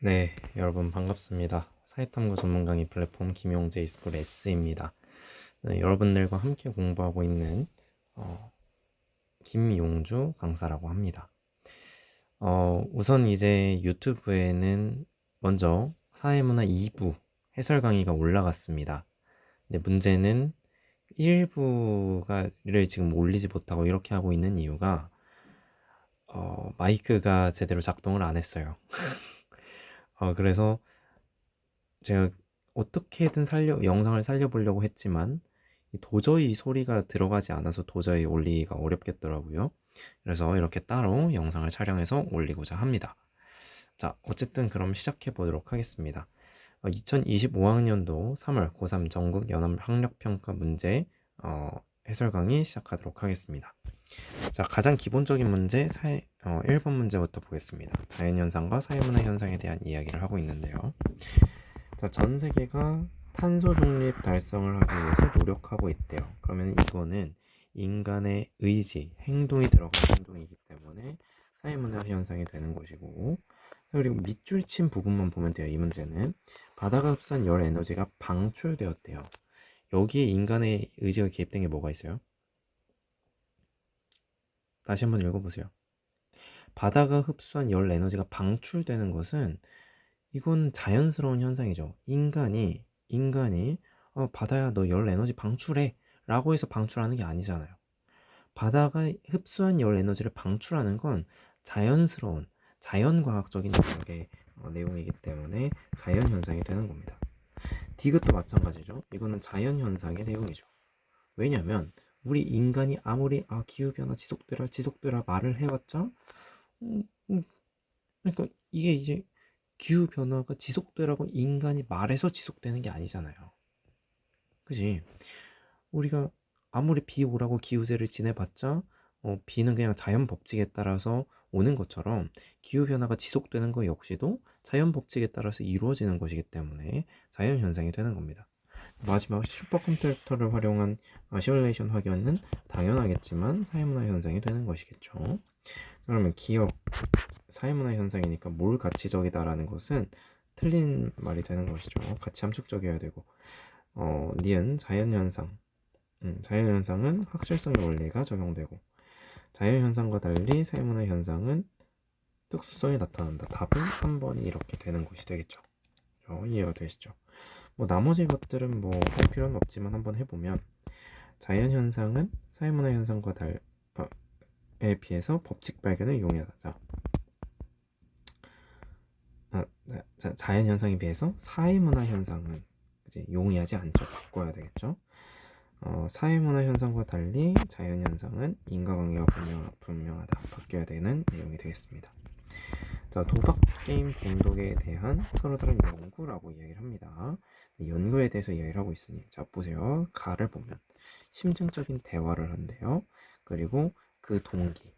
네, 여러분 반갑습니다. 사회탐구 전문 강의 플랫폼 김용재 이스쿨 S입니다. 네, 여러분들과 함께 공부하고 있는 김용주 강사라고 합니다. 우선 이제 유튜브에는 먼저 사회문화 2부 해설 강의가 올라갔습니다. 근데 문제는 1부를 지금 올리지 못하고 이렇게 하고 있는 이유가 마이크가 제대로 작동을 안 했어요. 그래서 제가 어떻게든 영상을 살려보려고 했지만 도저히 소리가 들어가지 않아서 도저히 올리기가 어렵겠더라고요. 그래서 이렇게 따로 영상을 촬영해서 올리고자 합니다. 자, 어쨌든 그럼 시작해 보도록 하겠습니다. 2025학년도 3월 고3 전국 연합 학력평가 문제 해설 강의 시작하도록 하겠습니다. 자, 가장 기본적인 문제 1번 문제부터 보겠습니다. 자연현상과 사회문화 현상에 대한 이야기를 하고 있는데요. 자, 전 세계가 탄소 중립 달성을 하기 위해서 노력하고 있대요. 그러면 이거는 인간의 의지, 행동이 들어간 행동이기 때문에 사회문화 현상이 되는 것이고, 그리고 밑줄 친 부분만 보면 돼요. 이 문제는 바다가 흡수한 열 에너지가 방출되었대요. 여기에 인간의 의지가 개입된 게 뭐가 있어요? 다시 한번 읽어보세요. 바다가 흡수한 열 에너지가 방출되는 것은 이건 자연스러운 현상이죠. 인간이 바다야 너 열 에너지 방출해 라고 해서 방출하는 게 아니잖아요. 바다가 흡수한 열 에너지를 방출하는 건 자연스러운 자연과학적인 영역의 내용이기 때문에 자연현상이 되는 겁니다. 디귿도 마찬가지죠. 이거는 자연현상의 내용이죠. 왜냐면 우리 인간이 아무리 기후변화 지속되라 말을 해봤자 그러니까 이게 이제 기후변화가 지속되라고 인간이 말해서 지속되는 게 아니잖아요. 그지? 우리가 아무리 비 오라고 기후제를 지내봤자 비는 그냥 자연 법칙에 따라서 오는 것처럼 기후변화가 지속되는 것 역시도 자연 법칙에 따라서 이루어지는 것이기 때문에 자연현상이 되는 겁니다. 마지막 슈퍼컴퓨터를 활용한 시뮬레이션 확인은 당연하겠지만 사회문화 현상이 되는 것이겠죠. 그러면 기억, 사회문화 현상이니까 뭘 가치적이다라는 것은 틀린 말이 되는 것이죠. 가치 함축적이어야 되고 니은 자연현상, 자연현상은 확실성의 원리가 적용되고 자연현상과 달리 사회문화 현상은 특수성이 나타난다. 답은 3번이 이렇게 되는 것이 되겠죠. 이해가 되시죠? 뭐 나머지 것들은 뭐 할 필요는 없지만 한번 해보면 자연현상은 사회문화 현상과 에 비해서 법칙 발견을 용이하다. 자연현상에 비해서 사회문화 현상은 이제 용이하지 않죠. 바꿔야 되겠죠. 사회문화 현상과 달리 자연현상은 인과관계가 분명하다. 바뀌어야 되는 내용이 되겠습니다. 자, 도박 게임 중독에 대한 서로 다른 연구라고 이야기를 합니다. 연구에 대해서 이야기를 하고 있으니 자 보세요. 가를 보면 심층적인 대화를 한대요. 그리고 그 동기,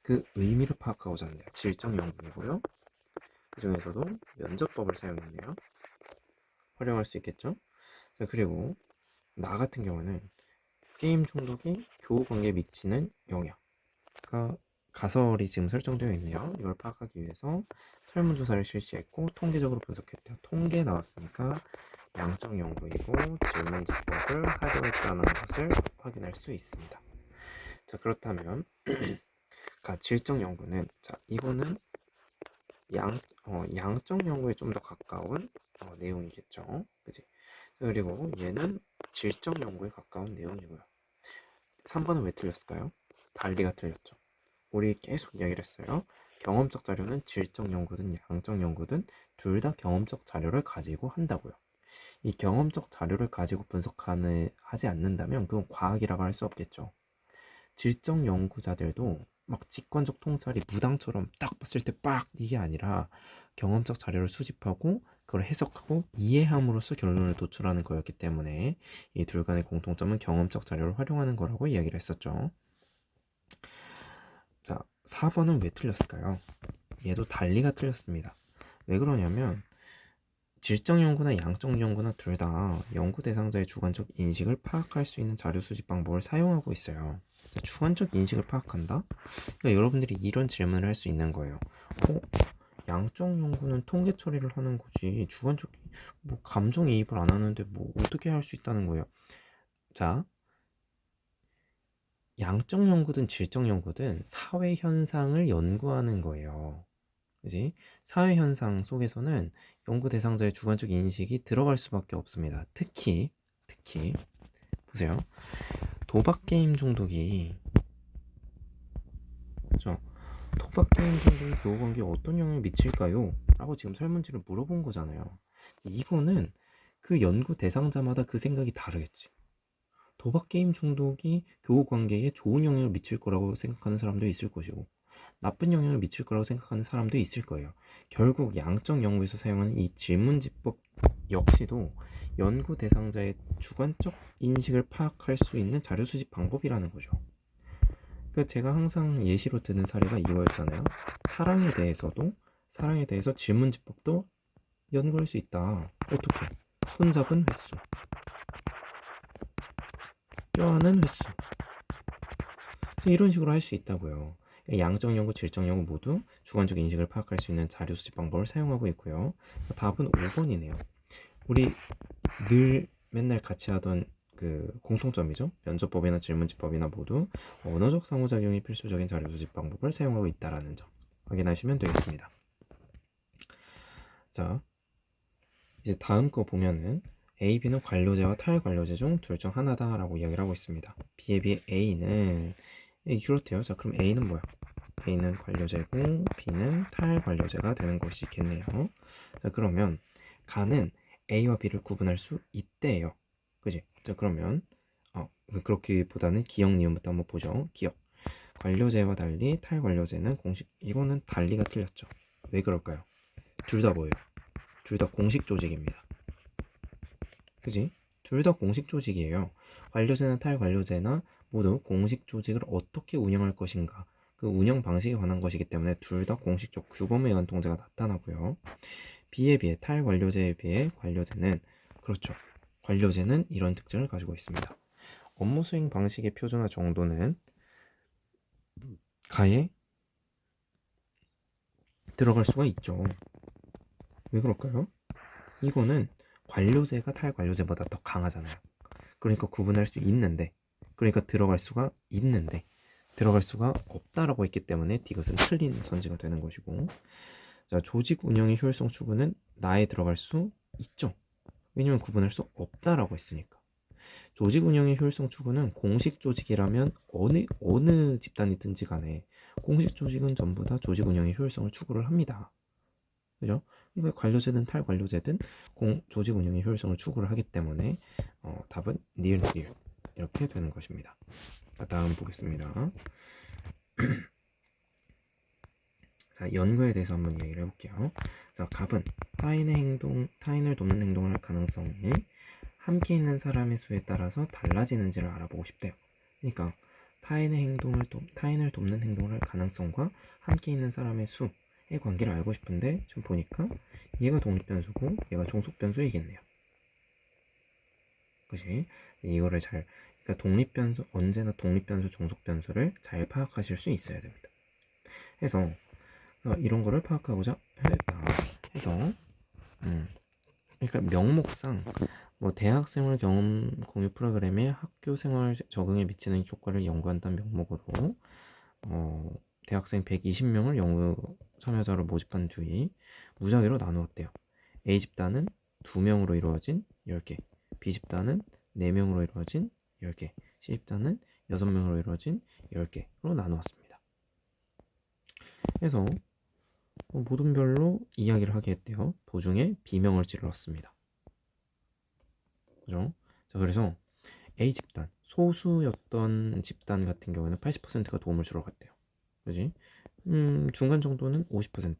그 의미를 파악하고자 하는데요. 질적 연구이고요. 그 중에서도 면접법을 사용했네요. 활용할 수 있겠죠. 자, 그리고 나 같은 경우는 게임 중독이 교우 관계에 미치는 영향, 가설이 지금 설정되어 있네요. 이걸 파악하기 위해서 설문조사를 실시했고 통계적으로 분석했대요. 통계 나왔으니까 양적 연구이고 질문지법을 활용했다는 것을 확인할 수 있습니다. 자, 그렇다면 질적 연구는 이거는 양적 연구에 좀 더 가까운 내용이겠죠. 그지? 그리고 얘는 질적 연구에 가까운 내용이고요. 3번은 왜 틀렸을까요? 달리가 틀렸죠. 우리 계속 이야기를 했어요. 경험적 자료는 질적 연구든 양적 연구든 둘 다 경험적 자료를 가지고 한다고요. 이 경험적 자료를 가지고 하지 않는다면 그건 과학이라고 할 수 없겠죠. 질적 연구자들도 막 직관적 통찰이 무당처럼 딱 봤을 때 빡 이게 아니라 경험적 자료를 수집하고 그걸 해석하고 이해함으로써 결론을 도출하는 거였기 때문에 이 둘 간의 공통점은 경험적 자료를 활용하는 거라고 이야기를 했었죠. 자, 4번은 왜 틀렸을까요? 얘도 달리가 틀렸습니다. 왜 그러냐면 질적 연구나 양적 연구나 둘 다 연구 대상자의 주관적 인식을 파악할 수 있는 자료 수집 방법을 사용하고 있어요. 자, 주관적 인식을 파악한다? 그러니까 여러분들이 이런 질문을 할 수 있는 거예요. 양적 연구는 통계 처리를 하는 거지 주관적 뭐 감정이입을 안 하는데 뭐 어떻게 할 수 있다는 거예요. 자, 양적 연구든 질적 연구든 사회 현상을 연구하는 거예요. 그지? 사회 현상 속에서는 연구 대상자의 주관적 인식이 들어갈 수밖에 없습니다. 특히 보세요. 도박 게임 중독이 저 도박 게임 중독이 교우 관계에 어떤 영향을 미칠까요? 라고 지금 설문지를 물어본 거잖아요. 이거는 그 연구 대상자마다 그 생각이 다르겠지. 도박 게임 중독이 교우 관계에 좋은 영향을 미칠 거라고 생각하는 사람도 있을 것이고 나쁜 영향을 미칠 거라고 생각하는 사람도 있을 거예요. 결국 양적 연구에서 사용하는 이 질문지법 역시도 연구 대상자의 주관적 인식을 파악할 수 있는 자료 수집 방법이라는 거죠. 그 제가 항상 예시로 드는 사례가 이거였잖아요. 사랑에 대해서 질문지법도 연구할 수 있다. 어떻게? 손잡은 횟수, 껴안은 횟수. 이런 식으로 할 수 있다고요. 양적 연구, 질적 연구 모두 주관적 인식을 파악할 수 있는 자료 수집 방법을 사용하고 있고요. 답은 5번이네요. 우리 늘 맨날 같이 하던 그 공통점이죠. 면접법이나 질문지법이나 모두 언어적 상호작용이 필수적인 자료 수집 방법을 사용하고 있다라는 점 확인하시면 되겠습니다. 자, 이제 다음 거 보면은 A, B는 관료제와 탈관료제 중 둘 중 하나다라고 이야기를 하고 있습니다. B에 비해 A는 그렇대요. 자, 그럼 A는 뭐야? A는 관료제고 B는 탈관료제가 되는 것이겠네요. 자, 그러면 가는 A와 B를 구분할 수 있대요. 그지? 자, 그러면 그렇기보다는 기억 니은부터 한번 보죠. 기억. 관료제와 달리 탈관료제는 공식, 이거는 달리가 틀렸죠. 왜 그럴까요? 둘 다 뭐예요? 둘 다 공식 조직입니다. 그지? 둘 다 공식 조직이에요. 관료제나 탈관료제나 모두 공식 조직을 어떻게 운영할 것인가, 그 운영 방식에 관한 것이기 때문에 둘 다 공식적 규범에 의한 통제가 나타나고요. B에 비해 탈관료제에 비해 관료제는 그렇죠. 관료제는 이런 특징을 가지고 있습니다. 업무 수행 방식의 표준화 정도는 가에 들어갈 수가 있죠. 왜 그럴까요? 이거는 관료제가 탈관료제보다 더 강하잖아요. 그러니까 구분할 수 있는데, 그러니까 들어갈 수가 있는데 들어갈 수가 없다라고 했기 때문에 이것은 틀린 선지가 되는 것이고, 자, 조직 운영의 효율성 추구는 나에 들어갈 수 있죠. 왜냐면 구분할 수 없다라고 했으니까. 조직 운영의 효율성 추구는 공식 조직이라면 어느 집단이든지 간에 공식 조직은 전부 다 조직 운영의 효율성을 추구를 합니다. 그죠? 그러니까 관료제든 탈관료제든 조직 운영의 효율성을 추구를 하기 때문에 답은 니은 리을 이렇게 되는 것입니다. 자, 다음 보겠습니다. 자, 연구에 대해서 한번 얘기를 해볼게요. 자, 갑은 타인을 돕는 행동을 할 가능성이 함께 있는 사람의 수에 따라서 달라지는지를 알아보고 싶대요. 그러니까 타인을 돕는 행동을 할 가능성과 함께 있는 사람의 수의 관계를 알고 싶은데 지금 보니까 얘가 독립변수고 얘가 종속변수이겠네요. 그치? 이거를 그러니까 언제나 독립변수, 종속변수를 잘 파악하실 수 있어야 됩니다. 해서 이런 거를 파악하고자 했다. 해서 그러니까 명목상 뭐 대학생활 경험 공유 프로그램의 학교 생활 적응에 미치는 효과를 연구한다는 명목으로 대학생 120명을 연구 참여자로 모집한 뒤 무작위로 나누었대요. A 집단은 2명으로 이루어진 10개, B 집단은 4명으로 이루어진 10개, C 집단은 6명으로 이루어진 10개로 나누었습니다. 그래서 모든 별로 이야기를 하게 했대요. 도중에 비명을 질렀습니다. 그죠? 자, 그래서 A 집단, 소수였던 집단 같은 경우에는 80%가 도움을 주러 갔대요. 그지? 중간 정도는 50%,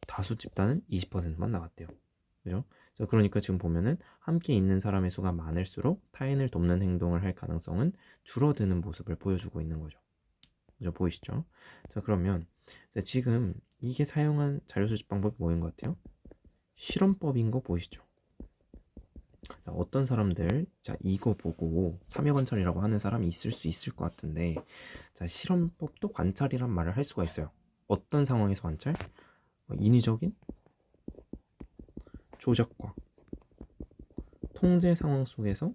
다수 집단은 20%만 나갔대요. 그죠? 자, 그러니까 지금 보면은 함께 있는 사람의 수가 많을수록 타인을 돕는 행동을 할 가능성은 줄어드는 모습을 보여주고 있는 거죠. 그죠? 보이시죠? 자, 그러면 지금 이게 사용한 자료 수집 방법이 뭐인 것 같아요? 실험법인 거 보이시죠? 자, 어떤 사람들 이거 보고 참여 관찰이라고 하는 사람이 있을 수 있을 것 같은데, 자, 실험법도 관찰이란 말을 할 수가 있어요. 어떤 상황에서 관찰? 인위적인 조작과 통제 상황 속에서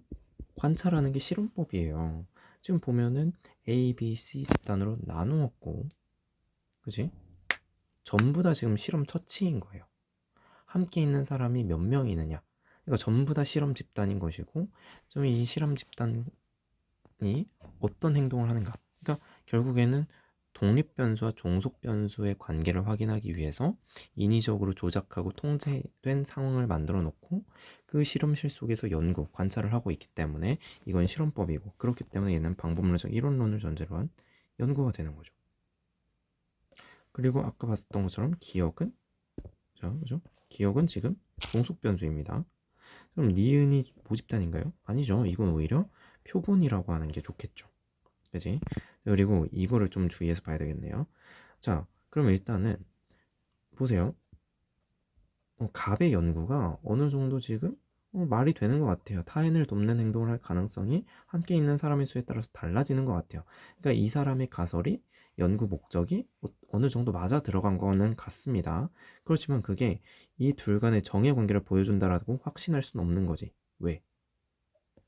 관찰하는 게 실험법이에요. 지금 보면은 A, B, C 집단으로 나누었고, 그지? 전부 다 지금 실험 처치인 거예요. 함께 있는 사람이 몇 명이 있느냐. 그러니까 전부 다 실험 집단인 것이고, 좀 이 실험 집단이 어떤 행동을 하는가. 그러니까 결국에는 독립 변수와 종속 변수의 관계를 확인하기 위해서 인위적으로 조작하고 통제된 상황을 만들어 놓고 그 실험실 속에서 연구, 관찰을 하고 있기 때문에 이건 실험법이고, 그렇기 때문에 얘는 방법론적 이론론을 전제로 한 연구가 되는 거죠. 그리고 아까 봤었던 것처럼 기억은, 자, 그죠? 기억은 지금 종속 변수입니다. 그럼 니은이 모집단인가요? 아니죠. 이건 오히려 표본이라고 하는 게 좋겠죠. 그지? 그리고 이거를 좀 주의해서 봐야 되겠네요. 자, 그럼 일단은 보세요. 갑의 연구가 어느 정도 지금 말이 되는 것 같아요. 타인을 돕는 행동을 할 가능성이 함께 있는 사람의 수에 따라서 달라지는 것 같아요. 그러니까 이 사람의 가설이, 연구 목적이 어느 정도 맞아 들어간 거는 같습니다. 그렇지만 그게 이 둘 간의 정의 관계를 보여준다라고 확신할 수는 없는 거지. 왜?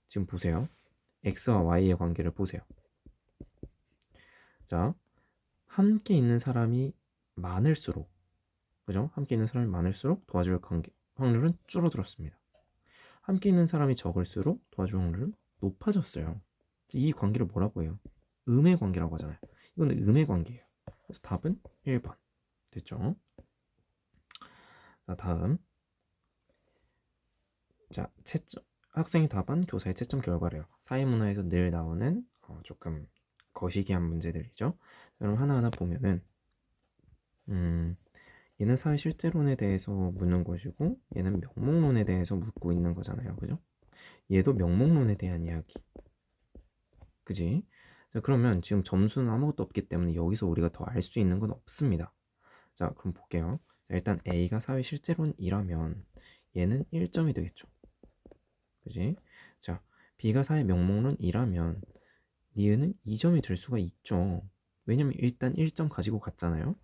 지금 보세요. X와 Y의 관계를 보세요. 자, 함께 있는 사람이 많을수록, 그죠? 함께 있는 사람이 많을수록 도와줄 확률은 줄어들었습니다. 함께 있는 사람이 적을수록 도와줄 확률은 높아졌어요. 이 관계를 뭐라고 해요? 음의 관계라고 하잖아요. 이건 음의 관계예요. 그래서 답은 1번. 됐죠? 자, 다음. 자, 채점. 학생의 답안 교사의 채점 결과래요. 사회문화에서 늘 나오는 조금 거시기한 문제들이죠. 그럼 하나하나 보면은 얘는 사회 실제론에 대해서 묻는 것이고, 얘는 명목론에 대해서 묻고 있는 거잖아요. 그죠? 얘도 명목론에 대한 이야기. 그지? 자, 그러면 지금 점수는 아무것도 없기 때문에 여기서 우리가 더 알 수 있는 건 없습니다. 자, 그럼 볼게요. 자, 일단 A가 사회 실제론이라면 얘는 1점이 되겠죠. 그지? 자, B가 사회 명목론이라면 니은은 2점이 될 수가 있죠. 왜냐면 일단 1점 가지고 갔잖아요.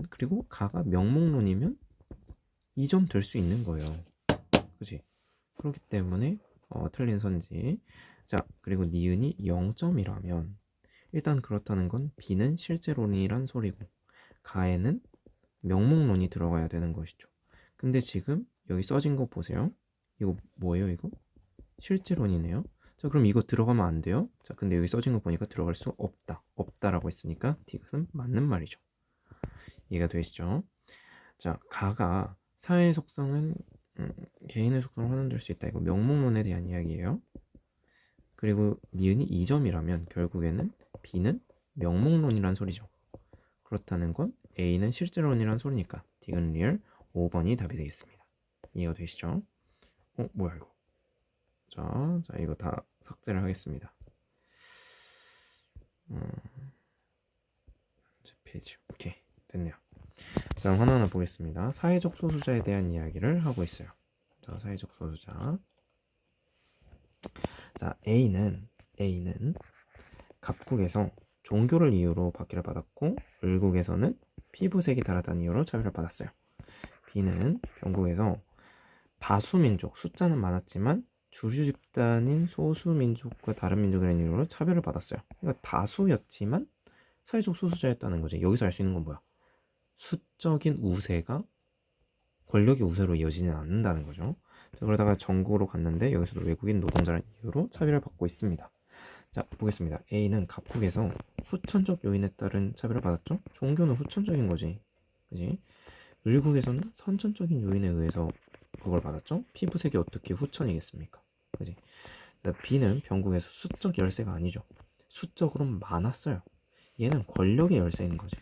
그리고 가가 명목론이면 2점 될 수 있는 거예요. 그지? 그렇기 때문에 틀린 선지. 자, 그리고 니은이 0점이라면 일단 그렇다는 건 B는 실제론이란 소리고, 가에는 명목론이 들어가야 되는 것이죠. 근데 지금 여기 써진 거 보세요. 이거 뭐예요, 이거? 실제론이네요. 자, 그럼 이거 들어가면 안 돼요. 자, 근데 여기 써진 거 보니까 들어갈 수 없다. 없다라고 했으니까 디귿은 맞는 말이죠. 이해가 되시죠? 자, 가가 사회의 속성은 개인의 속성을 환원될 수 있다. 이거 명목론에 대한 이야기예요. 그리고 니은이 2점이라면 결국에는 B는 명목론이란 소리죠. 그렇다는 건 A는 실제론이란 소리니까 디귿 리얼 5번이 답이 되겠습니다. 이해가 되시죠? 뭐야 이거. 자, 이거 다 삭제를 하겠습니다. 페이지. 오케이, 됐네요. 자, 그럼 하나하나 보겠습니다. 사회적 소수자에 대한 이야기를 하고 있어요. 자, 사회적 소수자. 자, A는 갑국에서 종교를 이유로 박해를 받았고, 을국에서는 피부색이 다르다는 이유로 차별을 받았어요. B는 병국에서 다수민족, 숫자는 많았지만 주류 집단인 소수민족과 다른 민족이라는 이유로 차별을 받았어요. 그러니까 다수였지만 사회적 소수자였다는 거지. 여기서 알 수 있는 건 뭐야? 수적인 우세가 권력의 우세로 이어지진 않는다는 거죠. 자, 그러다가 전국으로 갔는데 여기서도 외국인 노동자라는 이유로 차별을 받고 있습니다. 자, 보겠습니다. A는 갑국에서 후천적 요인에 따른 차별을 받았죠. 종교는 후천적인 거지, 그지? 을국에서는 선천적인 요인에 의해서 그걸 받았죠. 피부색이 어떻게 후천이겠습니까, 그지? B는 병국에서 수적 열세가 아니죠. 수적으로 많았어요. 얘는 권력의 열세인 거지,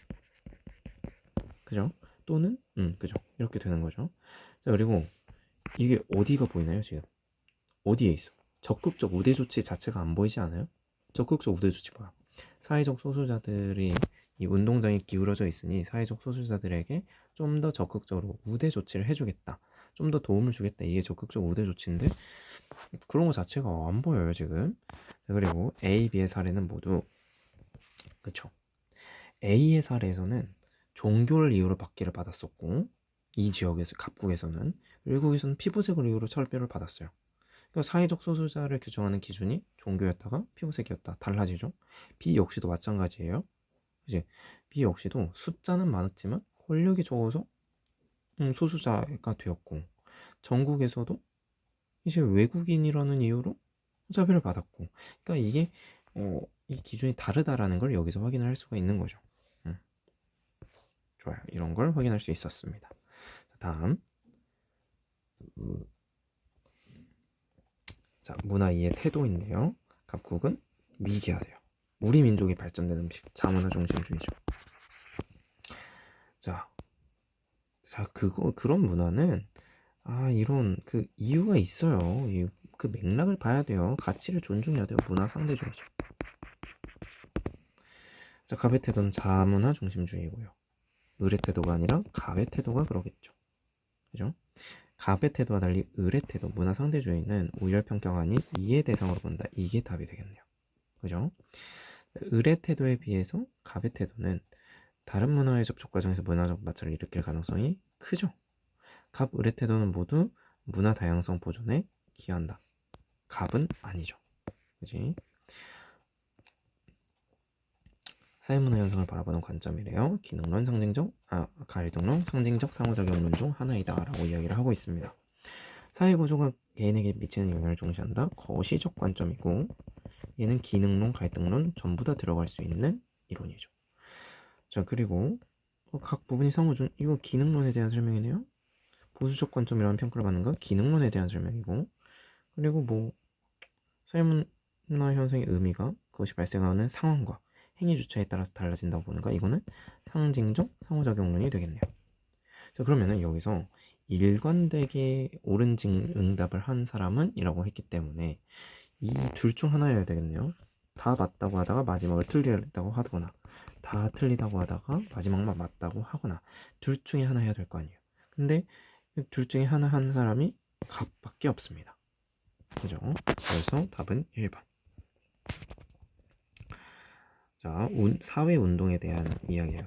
그죠? 또는 그죠? 이렇게 되는 거죠. 자, 그리고 이게 어디가 보이나요? 지금 어디에 있어? 적극적 우대 조치 자체가 안 보이지 않아요? 적극적 우대 조치 뭐야? 사회적 소수자들이 이 운동장에 기울어져 있으니 사회적 소수자들에게 좀 더 적극적으로 우대 조치를 해주겠다, 좀 더 도움을 주겠다, 이게 적극적 우대 조치인데 그런 거 자체가 안 보여요 지금. 자, 그리고 A, B의 사례는 모두 그쵸. A의 사례에서는 종교를 이유로 박해를 받았었고, 이 지역에서 갑국에서는, 일국에서는 피부색을 이유로 차별을 받았어요. 그러니까 사회적 소수자를 규정하는 기준이 종교였다가 피부색이었다. 달라지죠. 비 역시도 마찬가지예요. 이제 비 역시도 숫자는 많았지만 권력이 적어서 소수자가 되었고, 전국에서도 이제 외국인이라는 이유로 차별을 받았고, 그러니까 이게 이 기준이 다르다라는 걸 여기서 확인을 할 수가 있는 거죠. 좋아요. 이런 걸 확인할 수 있었습니다. 다음, 자, 문화 이해 태도인데요. 갑국은 미개하대요. 우리 민족이 발전된 음식, 자문화 중심주의죠. 자, 그런 문화는 이런 그 이유가 있어요. 그 맥락을 봐야 돼요. 가치를 존중해야 돼요. 문화 상대주의죠. 자, 갑의 태도는 자문화 중심주의고요. 을의 태도가 아니라 갑의 태도가 그러겠죠. 그죠? 갑의 태도와 달리 을의 태도, 문화 상대주의는 우열 평가가 아닌 이해 대상으로 본다. 이게 답이 되겠네요. 그죠? 을의 태도에 비해서 갑의 태도는 다른 문화의 접촉 과정에서 문화적 마찰을 일으킬 가능성이 크죠. 갑, 을의 태도는 모두 문화 다양성 보존에 기여한다. 갑은 아니죠. 그지? 사회문화 현상을 바라보는 관점이래요. 기능론, 갈등론, 상징적 상호작용론 중 하나이다 라고 이야기를 하고 있습니다. 사회구조가 개인에게 미치는 영향을 중시한다. 거시적 관점이고, 얘는 기능론, 갈등론 전부 다 들어갈 수 있는 이론이죠. 자, 그리고 각 부분이 상호준, 이거 기능론에 대한 설명이네요. 보수적 관점이라는 평가를 받는 건 기능론에 대한 설명이고, 그리고 사회문화 현상의 의미가 그것이 발생하는 상황과 행위 주체에 따라서 달라진다고 보는가? 이거는 상징적 상호작용론이 되겠네요. 자, 그러면은 여기서 일관되게 옳은 응답을 한 사람은 이라고 했기 때문에 이 둘 중 하나여야 되겠네요. 다 맞다고 하다가 마지막을 틀리다고 하거나, 다 틀리다고 하다가 마지막만 맞다고 하거나, 둘 중에 하나 해야 될 거 아니에요. 근데 둘 중에 하나 한 사람이 갑밖에 없습니다. 그죠? 그래서 답은 1번. 자, 사회운동에 대한 이야기예요.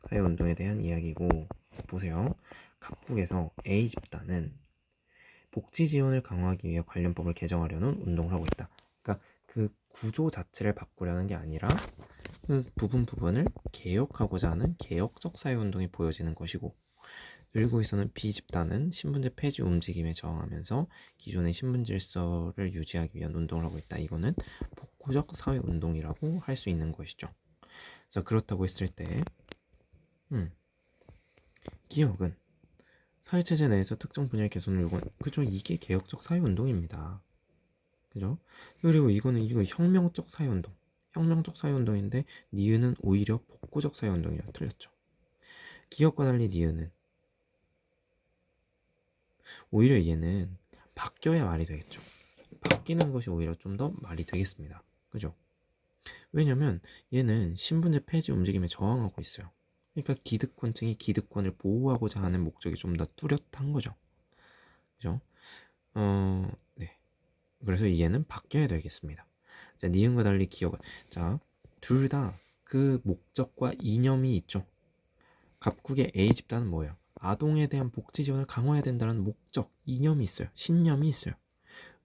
사회운동에 대한 이야기고, 보세요. 갑국에서 A 집단은 복지 지원을 강화하기 위해 관련법을 개정하려는 운동을 하고 있다. 그러니까 그 구조 자체를 바꾸려는 게 아니라 그 부분을 개혁하고자 하는 개혁적 사회운동이 보여지는 것이고, 을국에서는 B 집단은 신분제 폐지 움직임에 저항하면서 기존의 신분 질서를 유지하기 위한 운동을 하고 있다. 이거는 복구적 사회운동이라고 할 수 있는 것이죠. 자, 그렇다고 했을 때 기업은 사회체제 내에서 특정 분야의 개선을 요구하는, 그죠? 이게 개혁적 사회운동입니다. 그죠? 그리고 이거 혁명적 사회운동. 혁명적 사회운동인데 니은은 오히려 복구적 사회운동이야. 틀렸죠. 기업과 달리 니은은 오히려 얘는 바뀌어야 말이 되겠죠. 바뀌는 것이 오히려 좀 더 말이 되겠습니다. 그죠? 왜냐면 얘는 신분제 폐지 움직임에 저항하고 있어요. 그러니까 기득권층이 기득권을 보호하고자 하는 목적이 좀 더 뚜렷한 거죠. 그죠? 네. 그래서 얘는 바뀌어야 되겠습니다. 자, 니은과 달리 기억. 자, 둘 다 그 목적과 이념이 있죠. 갑국의 A 집단은 뭐예요? 아동에 대한 복지 지원을 강화해야 된다는 목적, 이념이 있어요. 신념이 있어요.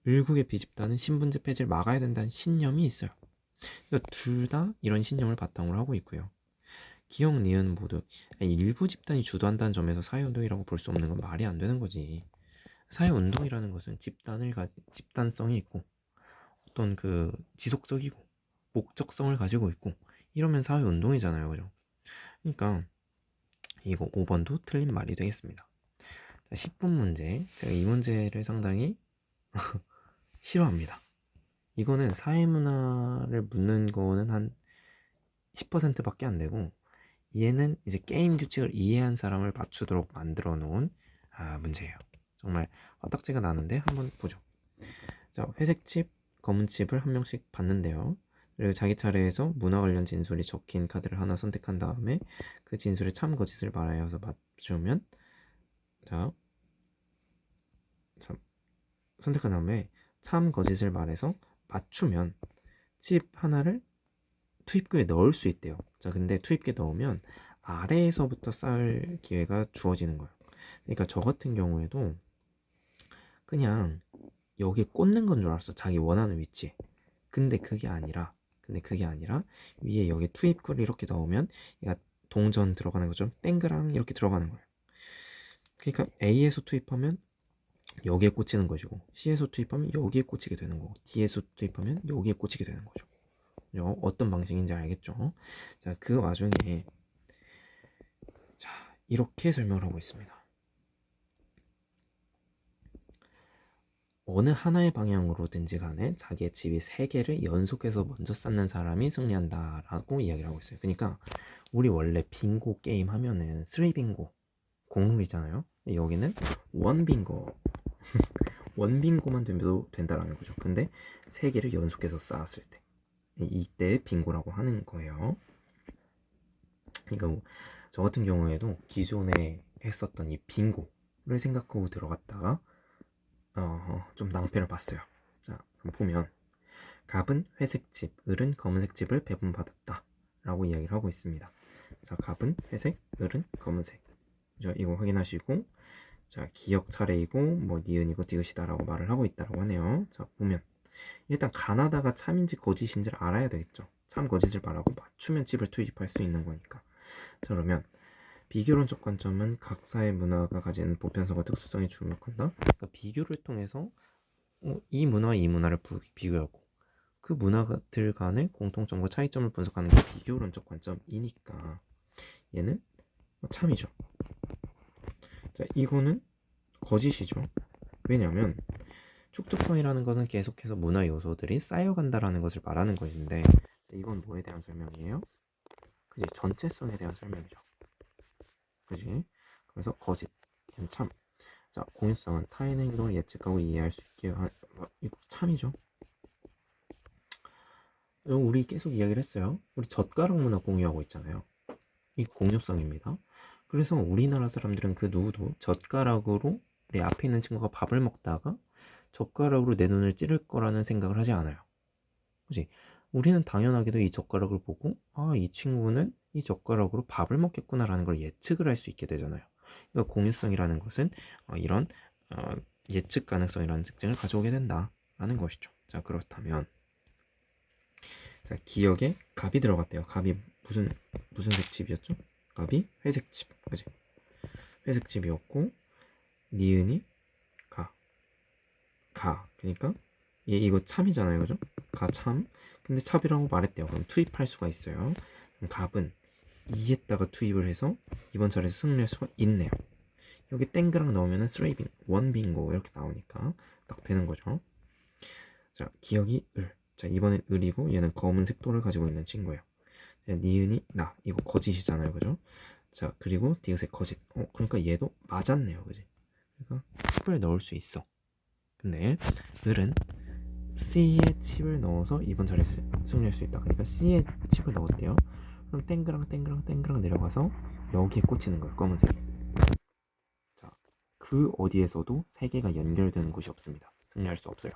을국의 B 집단은 신분제 폐지를 막아야 된다는 신념이 있어요. 그러니까 둘 다 이런 신념을 바탕으로 하고 있고요. 기억, 니은 모두 일부 집단이 주도한다는 점에서 사회운동이라고 볼 수 없는 건 말이 안 되는 거지. 사회운동이라는 것은 집단성이 있고 어떤 그 지속적이고 목적성을 가지고 있고 이러면 사회운동이잖아요. 그죠? 그러니까 이거 5번도 틀린 말이 되겠습니다. 자, 10분 문제. 제가 이 문제를 상당히 싫어합니다. 이거는 사회문화를 묻는 거는 한 10%밖에 안 되고, 얘는 이제 게임 규칙을 이해한 사람을 맞추도록 만들어 놓은 문제예요. 정말 화딱지가 나는데 한번 보죠. 자, 회색 칩, 검은 칩을 한 명씩 받는데요. 그리고 자기 차례에서 문화 관련 진술이 적힌 카드를 하나 선택한 다음에 그 진술에 참 거짓을 말하여서 맞추면, 자, 선택한 다음에 참 거짓을 말해서 맞추면 칩 하나를 투입구에 넣을 수 있대요. 자, 근데 투입기 넣으면 아래에서부터 쌓을 기회가 주어지는 거예요. 그러니까 저 같은 경우에도 그냥 여기 꽂는 건 줄 알았어. 자기 원하는 위치에. 근데 그게 아니라 위에 여기 투입구를 이렇게 넣으면 얘가 동전 들어가는 것처럼 땡그랑 이렇게 들어가는 거예요. 그러니까 A에서 투입하면 여기에 꽂히는 것이고, C에서 투입하면 여기에 꽂히게 되는 거고, D에서 투입하면 여기에 꽂히게 되는 거죠. 어떤 방식인지 알겠죠? 자, 그 와중에 자, 이렇게 설명을 하고 있습니다. 어느 하나의 방향으로든지 간에 자기의 집이 3개를 연속해서 먼저 쌓는 사람이 승리한다 라고 이야기를 하고 있어요. 그러니까 우리 원래 빙고 게임 하면은 3빙고 국룰이잖아요. 여기는 원빙고 원빙고만 돼도 된다라는 거죠. 근데 3개를 연속해서 쌓았을 때 이때 빙고라고 하는 거예요. 그러니까 저 같은 경우에도 기존에 했었던 이 빙고를 생각하고 들어갔다가 좀 낭패를 봤어요. 자, 그럼 보면 갑은 회색 집, 을은 검은색 집을 배분받았다 라고 이야기를 하고 있습니다. 자, 갑은 회색, 을은 검은색. 자, 이거 확인하시고, 자, 기역 차례이고 뭐 니은이고 디귿이다 라고 말을 하고 있다라고 하네요. 자, 보면 일단 가나다가 참인지 거짓인지를 알아야 되겠죠. 참 거짓을 말하고 맞추면 집을 투입할 수 있는 거니까. 자, 그러면 비교론적 관점은 각 사회 문화가 가진 보편성과 특수성에 주목한다. 그러니까 비교를 통해서 이 문화와 이 문화를 비교하고 그 문화들 간의 공통점과 차이점을 분석하는 게 비교론적 관점이니까 얘는 참이죠. 자, 이거는 거짓이죠. 왜냐하면 축적성이라는 것은 계속해서 문화 요소들이 쌓여간다라는 것을 말하는 것인데 이건 뭐에 대한 설명이에요? 그지? 전체성에 대한 설명이죠. 그지? 그래서 거짓, 얘는 참. 자, 공유성은 타인의 행동을 예측하고 이해할 수 있게 이거 참이죠. 우리 계속 이야기를 했어요. 우리 젓가락 문화 공유하고 있잖아요. 이 공유성입니다. 그래서 우리나라 사람들은 그 누구도 젓가락으로 내 앞에 있는 친구가 밥을 먹다가 젓가락으로 내 눈을 찌를 거라는 생각을 하지 않아요. 그치? 우리는 당연하게도 이 젓가락을 보고 이 친구는 이 젓가락으로 밥을 먹겠구나라는 걸 예측을 할 수 있게 되잖아요. 그러니까 공유성이라는 것은 이런 예측 가능성이라는 특징을 가져오게 된다라는 것이죠. 자, 그렇다면 자, 기역에 갑이 들어갔대요. 갑이 무슨 색 집이었죠? 갑이 회색 집, 그지? 회색 집이었고 니은이 그러니까 얘 이거 참이잖아요, 그죠? 참. 근데 참이라고 말했대요. 그럼 투입할 수가 있어요. 그럼 갑은 2에다가 투입을 해서 이번 차례에서 승리할 수가 있네요. 여기 땡그랑 넣으면은 3빙, 1빙고 이렇게 나오니까 딱 되는 거죠. 자, 기역이 을. 자, 이번엔 을이고 얘는 검은 색도를 가지고 있는 친구예요. 자, 니은이 나. 이거 거짓이잖아요, 그죠? 자, 그리고 디귿의 거짓. 그러니까 얘도 맞았네요, 그지? 그러니까 칩을 넣을 수 있어. 근데 을은 C에 칩을 넣어서 이번 자리에서 승리할 수 있다. 그러니까 C에 칩을 넣었대요. 그럼 땡그랑 내려가서 여기에 꽂히는 거예요. 검은색. 자, 그 어디에서도 세 개가 연결되는 곳이 없습니다. 승리할 수 없어요.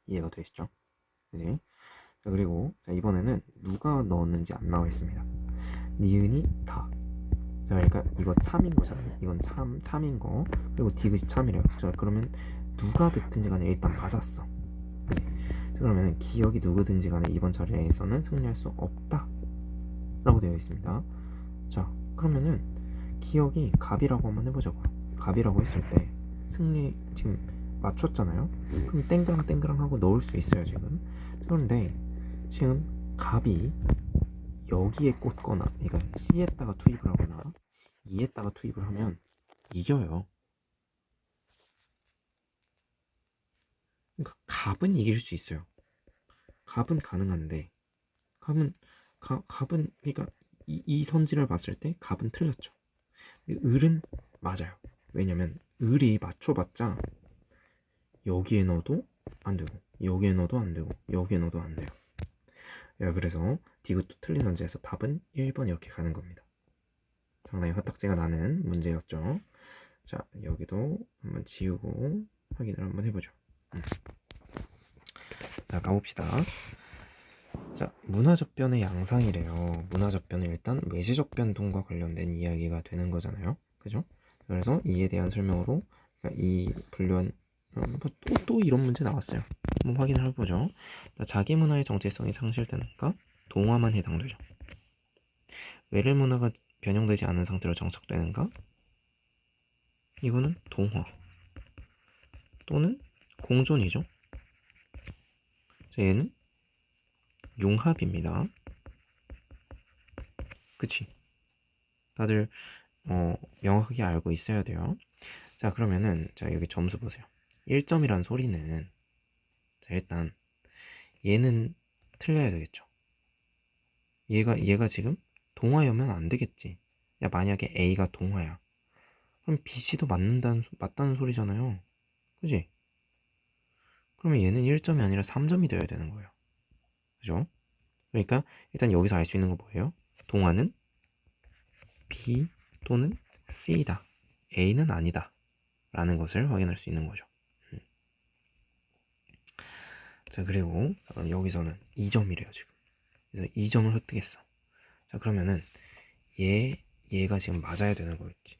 이해가 되시죠? 그지? 자, 그리고 자, 이번에는 누가 넣었는지 안 나와 있습니다. 니은이 다. 자, 그러니까 이거 참인 거잖아요. 이건 참인 거. 그리고 디귿이 참이래요. 자, 그러면 누가 듣든지 간에 일단 맞았어. 그치? 그러면 기억이 누구든지 간에 이번 차례에서는 승리할 수 없다 라고 되어 있습니다. 자, 그러면은 기억이 갑이라고 한번 해보자고요. 갑이라고 했을 때 승리 지금 맞췄잖아요. 그럼 땡그랑 하고 넣을 수 있어요 지금. 그런데 지금 갑이 여기에 꽂거나 그러니까 C에다가 투입을 하거나 E에다가 투입을 하면 이겨요. 그러니까 갑은 이길 수 있어요. 갑은 가능한데 갑은 그러니까 이 선지를 봤을 때 갑은 틀렸죠. 을은 맞아요. 왜냐면 을이 맞춰봤자 여기에 넣어도 안 되고 여기에 넣어도 안 되고 여기에 넣어도 안 돼요. 그래서 디귿도 틀린 선지에서 답은 1번 이렇게 가는 겁니다. 상당히 화딱지가 나는 문제였죠. 자, 여기도 한번 지우고 확인을 한번 해보죠. 자, 가봅시다. 자, 문화적변의 양상이래요. 문화적변은 일단 외지적 변동과 관련된 이야기가 되는 거잖아요. 그죠? 그래서 이에 대한 설명으로 그러니까 이 분류한 또 이런 문제 나왔어요. 한번 확인을 해보죠. 자기 문화의 정체성이 상실되니까 동화만 해당되죠. 외래 문화가 변형되지 않은 상태로 정착되는가? 이거는 동화 또는 공존이죠. 자, 얘는 융합입니다. 그치? 다들 명확하게 알고 있어야 돼요. 자, 그러면은 자, 여기 점수 보세요. 1점이란 소리는 자, 일단 얘는 틀려야 되겠죠. 얘가 지금 동화여면 안 되겠지. 야, 만약에 A가 동화야. 그럼 BC도 맞다는 소리잖아요. 그지? 그러면 얘는 1점이 아니라 3점이 되어야 되는 거예요. 그죠? 그러니까 일단 여기서 알 수 있는 거 뭐예요? 동화는 B 또는 C다. A는 아니다. 라는 것을 확인할 수 있는 거죠. 자, 그리고 그럼 여기서는 2점이래요 지금. 그래서 2점을 획득했어. 자, 그러면은 얘가 지금 맞아야 되는 거겠지.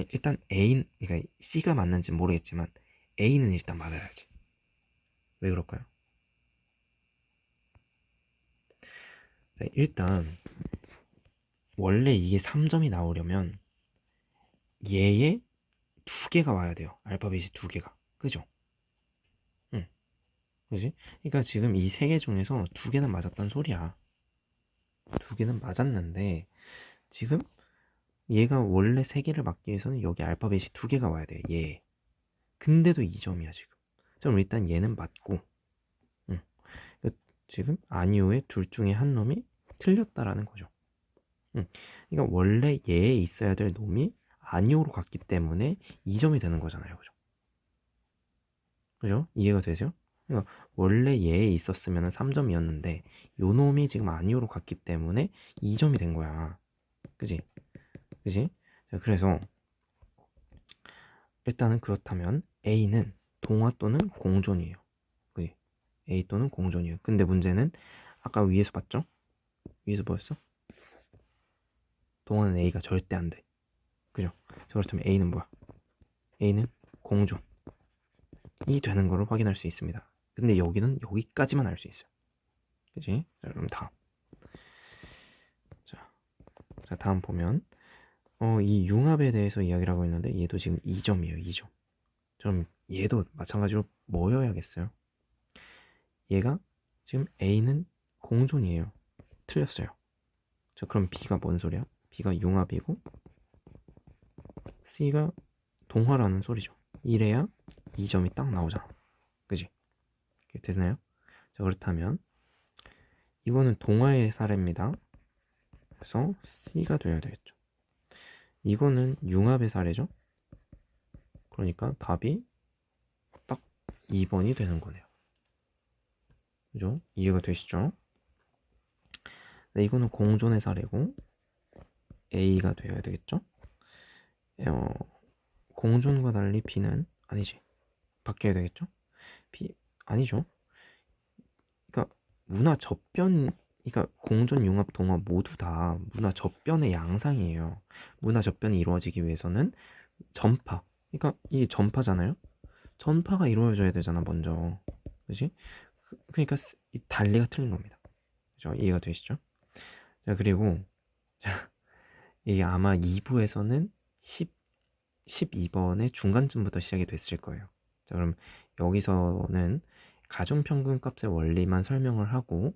일단 그러니까 C가 맞는지 모르겠지만 A는 일단 맞아야지. 왜 그럴까요? 자, 일단 원래 이게 3점이 나오려면 얘의 두 개가 와야 돼요. 알파벳이 두 개가. 그죠? 응. 그지? 그러니까 지금 이 세 개 중에서 두 개는 맞았단 소리야. 두 개는 맞았는데 지금 얘가 원래 세 개를 맞기 위해서는 여기 알파벳이 두 개가 와야 돼. 얘. 근데도 2점이야 지금. 그럼 일단 얘는 맞고, 응. 지금 아니오의 둘 중에 한 놈이 틀렸다라는 거죠. 응. 그러니까 원래 얘에 있어야 될 놈이 아니오로 갔기 때문에 2점이 되는 거잖아요. 그죠? 그죠? 이해가 되세요? 그러니까 원래 얘에 있었으면 3점이었는데 요 놈이 지금 아니오로 갔기 때문에 2점이 된 거야. 그지? 그지? 자, 그래서 일단은 그렇다면 A는 동화 또는 공존이에요. 그지? A 또는 공존이에요. 근데 문제는 아까 위에서 봤죠? 위에서 보였어? 동화는 A가 절대 안 돼. 그죠? 자, 그렇다면 A는 뭐야? A는 공존이 되는 거를 확인할 수 있습니다. 근데 여기는 여기까지만 알 수 있어요. 그지? 자, 그럼 다음. 자, 다음 보면 이 융합에 대해서 이야기를 하고 있는데 얘도 지금 2점이에요. 2점. 그럼 얘도 마찬가지로 뭐여야겠어요? 얘가 지금 A는 공존이에요. 틀렸어요. 자, 그럼 B가 뭔 소리야? B가 융합이고 C가 동화라는 소리죠. 이래야 2점이 딱 나오잖아. 그지? 되나요? 자, 그렇다면 이거는 동화의 사례입니다. 그래서 C가 돼야 되겠죠. 이거는 융합의 사례죠. 그러니까 답이 딱 2번이 되는 거네요. 그죠? 이해가 되시죠? 네, 이거는 공존의 사례고 A가 되어야 되겠죠? 어, 공존과 달리 B는 아니지. 바뀌어야 되겠죠? B 아니죠. 그러니까 문화 접변, 그러니까 공존, 융합, 동화 모두 다 문화 접변의 양상이에요. 문화 접변이 이루어지기 위해서는 전파, 그러니까 이게 전파잖아요. 전파가 이루어져야 되잖아 먼저. 그지? 그러니까 이 달리가 틀린 겁니다. 그죠? 이해가 되시죠? 자, 그리고 자, 이게 아마 2부에서는 12번의 중간쯤부터 시작이 됐을 거예요. 자, 그럼 여기서는 가중평균값의 원리만 설명을 하고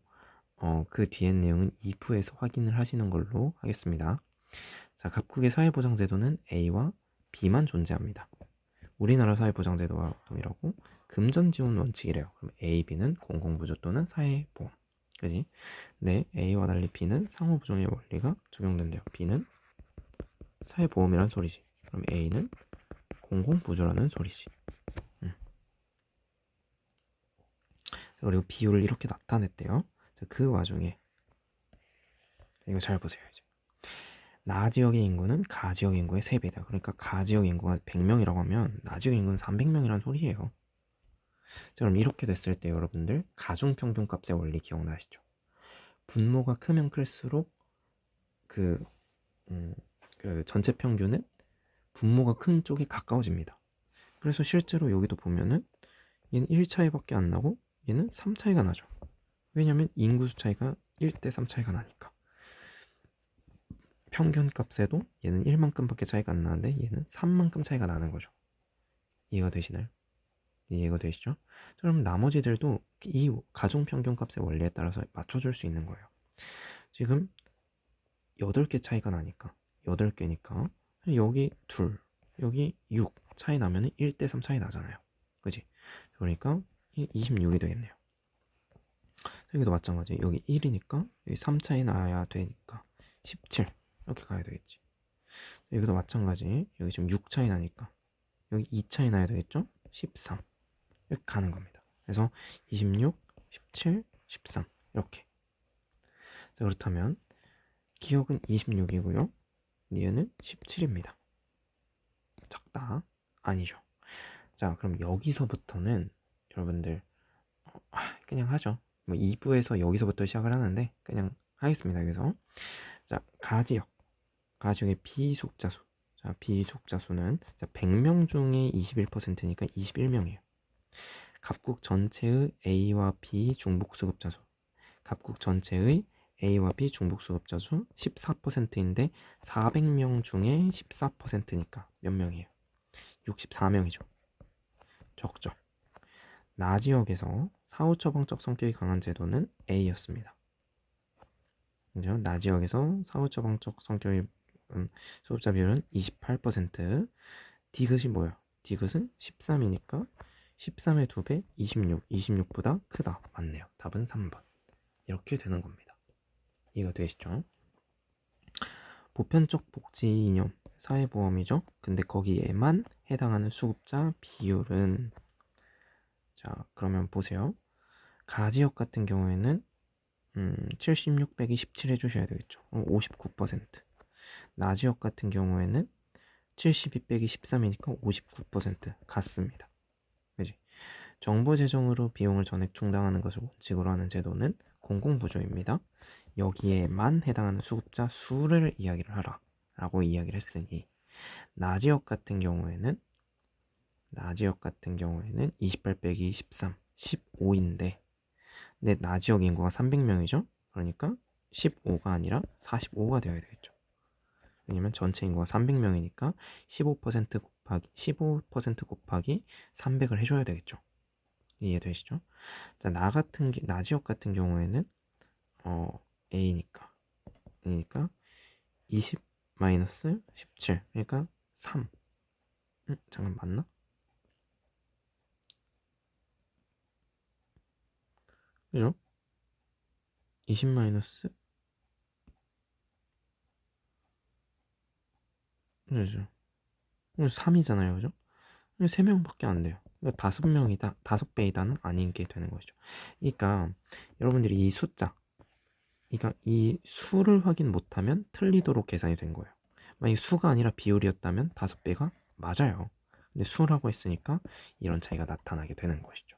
그 뒤에 내용은 2부에서 확인을 하시는 걸로 하겠습니다. 자, 각국의 사회보장제도는 A와 B만 존재합니다. 우리나라 사회보장제도와 동일하고 금전지원 원칙이래요. 그럼 A, B는 공공부조 또는 사회보험. 그지? 네, A와 달리 B는 상호부정의 원리가 적용된대요. B는 사회보험이란 소리지. 그럼 A는 공공부조라는 소리지. 그리고 비율을 이렇게 나타냈대요. 자, 그 와중에 이거 잘 보세요. 이제 나 지역의 인구는 가 지역 인구의 3배다. 그러니까 가 지역 인구가 100명이라고 하면 나 지역 인구는 300명이라는 소리예요. 자, 그럼 이렇게 됐을 때 여러분들 가중평균값의 원리 기억나시죠? 분모가 크면 클수록 그, 그 전체 평균은 분모가 큰 쪽이 가까워집니다. 그래서 실제로 여기도 보면은 얘는 1 차이밖에 안 나고 얘는 3 차이가 나죠. 왜냐면 인구수 차이가 1대 3 차이가 나니까. 평균값에도 얘는 1만큼밖에 차이가 안 나는데 얘는 3만큼 차이가 나는 거죠. 이해가 되시나요? 이해가 되시죠? 그럼 나머지들도 이 가중평균값의 원리에 따라서 맞춰줄 수 있는 거예요. 지금 8개 차이가 나니까 8개니까 여기 2, 여기 6 차이 나면 1대 3 차이 나잖아요. 그지? 그러니까 26이 되겠네요. 여기도 마찬가지. 여기 1이니까 여기 3 차이 나야 되니까 17 이렇게 가야 되겠지. 여기도 마찬가지. 여기 지금 6 차이 나니까 여기 2 차이 나야 되겠죠? 13 이렇게 가는 겁니다. 그래서 26, 17, 13 이렇게. 자, 그렇다면 기억은 26이고요. 얘는 17입니다. 적다? 아니죠. 자, 그럼 여기서부터는 여러분들 그냥 하죠. 뭐 2부에서 여기서부터 시작을 하는데 그냥 하겠습니다. 여기서 자, 가지역의 비속자수. 자, 비속자수는 100명 중에 21%니까 21명이에요. 갑국 전체의 A와 B 중복수급자수. 갑국 전체의 A와 B 중복수급자수 14%인데 400명 중에 14%니까 몇 명이에요? 64명이죠. 적죠. 나지역에서 사후처방적 성격이 강한 제도는 A였습니다. 그죠? 나지역에서 사후처방적 성격의 수급자 비율은 28%. 디귿이 뭐예요? 디귿은 13이니까 13의 2배 26, 26보다 크다. 맞네요. 답은 3번. 이렇게 되는 겁니다. 이해가 되시죠? 보편적 복지 이념 사회보험이죠. 근데 거기에만 해당하는 수급자 비율은 자, 그러면 보세요. 가지역 같은 경우에는 76 빼기 17 해주셔야 되겠죠. 59%. 나지역 같은 경우에는 72 빼기 13이니까 59% 같습니다. 그지? 정부 재정으로 비용을 전액 충당하는 것을 원칙으로 하는 제도는 공공부조입니다. 여기에만 해당하는 수급자 수를 이야기를 하라 라고 이야기를 했으니 나지역 같은 경우에는 28 빼기 13 15인데 근데 나지역 인구가 300명이죠. 그러니까 15가 아니라 45가 되어야 되겠죠. 왜냐면 전체 인구가 300명이니까 15% 곱하기 300을 해줘야 되겠죠. 이해되시죠? 자, 나지역 같은 경우에는 A니까 20 마이너스 17 그러니까 3. 잠깐 맞나? 그죠? 20 마이너스 그죠? 3이잖아요. 그죠? 3명밖에 안 돼요. 그러니까 5명이다, 5배이다는 아닌 게 되는 것이죠. 그러니까 여러분들이 이 숫자, 그러니까 이 수를 확인 못하면 틀리도록 계산이 된 거예요. 만약 수가 아니라 비율이었다면 5배가 맞아요. 근데 수라고 했으니까 이런 차이가 나타나게 되는 것이죠.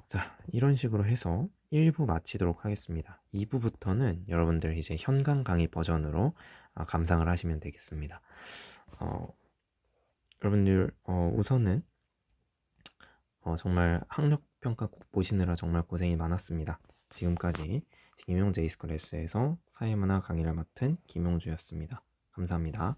자, 이런 식으로 해서 1부 마치도록 하겠습니다. 2부부터는 여러분들 이제 현강 강의 버전으로 감상을 하시면 되겠습니다. 여러분들 우선은 정말 학력평가 꼭 보시느라 정말 고생이 많았습니다. 지금까지 김용재 이스쿨 S에서 사회문화 강의를 맡은 김용주였습니다. 감사합니다.